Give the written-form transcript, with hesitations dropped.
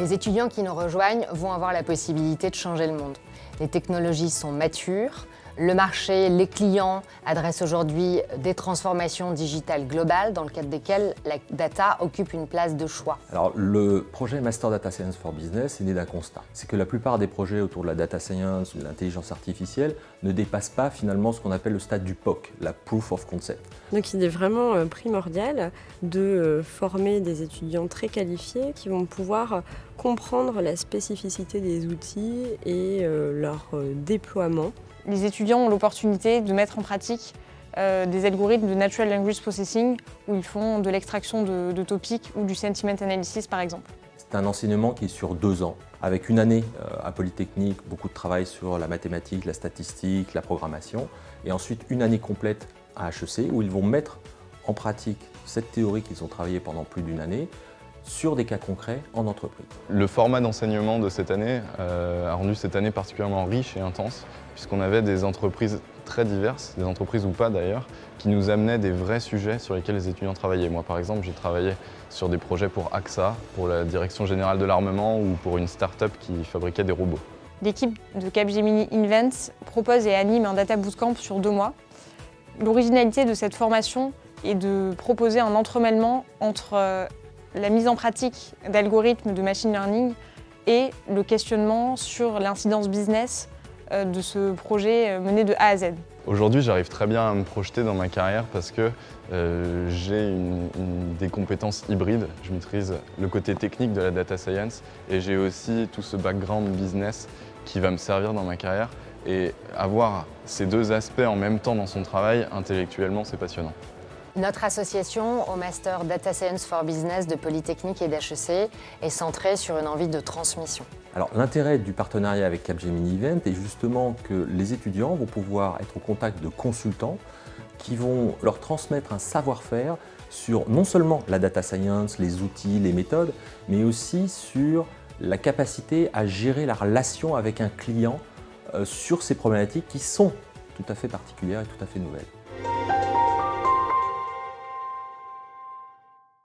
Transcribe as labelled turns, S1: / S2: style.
S1: Les étudiants qui nous rejoignent vont avoir la possibilité de changer le monde. Les technologies sont matures, le marché, les clients adressent aujourd'hui des transformations digitales globales dans le cadre desquelles la data occupe une place de choix.
S2: Alors le projet Master Data Science for Business est né d'un constat. C'est que la plupart des projets autour de la data science ou de l'intelligence artificielle ne dépassent pas finalement ce qu'on appelle le stade du POC, la Proof of Concept.
S3: Donc il est vraiment primordial de former des étudiants très qualifiés qui vont pouvoir comprendre la spécificité des outils et leur déploiement.
S4: Les étudiants ont l'opportunité de mettre en pratique des algorithmes de Natural Language Processing où ils font de l'extraction de topics ou du Sentiment Analysis par exemple.
S2: C'est un enseignement qui est sur 2 ans, avec une année à Polytechnique, beaucoup de travail sur la mathématique, la statistique, la programmation, et ensuite une année complète à HEC où ils vont mettre en pratique cette théorie qu'ils ont travaillée pendant plus d'une année sur des cas concrets en entreprise.
S5: Le format d'enseignement de cette année a rendu cette année particulièrement riche et intense puisqu'on avait des entreprises très diverses, des entreprises ou pas d'ailleurs, qui nous amenaient des vrais sujets sur lesquels les étudiants travaillaient. Moi par exemple, j'ai travaillé sur des projets pour AXA, pour la Direction Générale de l'Armement ou pour une start-up qui fabriquait des robots.
S4: L'équipe de Capgemini Invent propose et anime un Data Bootcamp sur 2 mois. L'originalité de cette formation est de proposer un entremêlement entre la mise en pratique d'algorithmes de machine learning et le questionnement sur l'incidence business de ce projet mené de A à Z.
S5: Aujourd'hui, j'arrive très bien à me projeter dans ma carrière parce que j'ai des compétences hybrides. Je maîtrise le côté technique de la data science et j'ai aussi tout ce background business qui va me servir dans ma carrière. Et avoir ces 2 aspects en même temps dans son travail, intellectuellement, c'est passionnant.
S1: Notre association au Master Data Science for Business de Polytechnique et d'HEC est centrée sur une envie de transmission.
S2: Alors l'intérêt du partenariat avec Capgemini Event est justement que les étudiants vont pouvoir être au contact de consultants qui vont leur transmettre un savoir-faire sur non seulement la data science, les outils, les méthodes, mais aussi sur la capacité à gérer la relation avec un client sur ces problématiques qui sont tout à fait particulières et tout à fait nouvelles.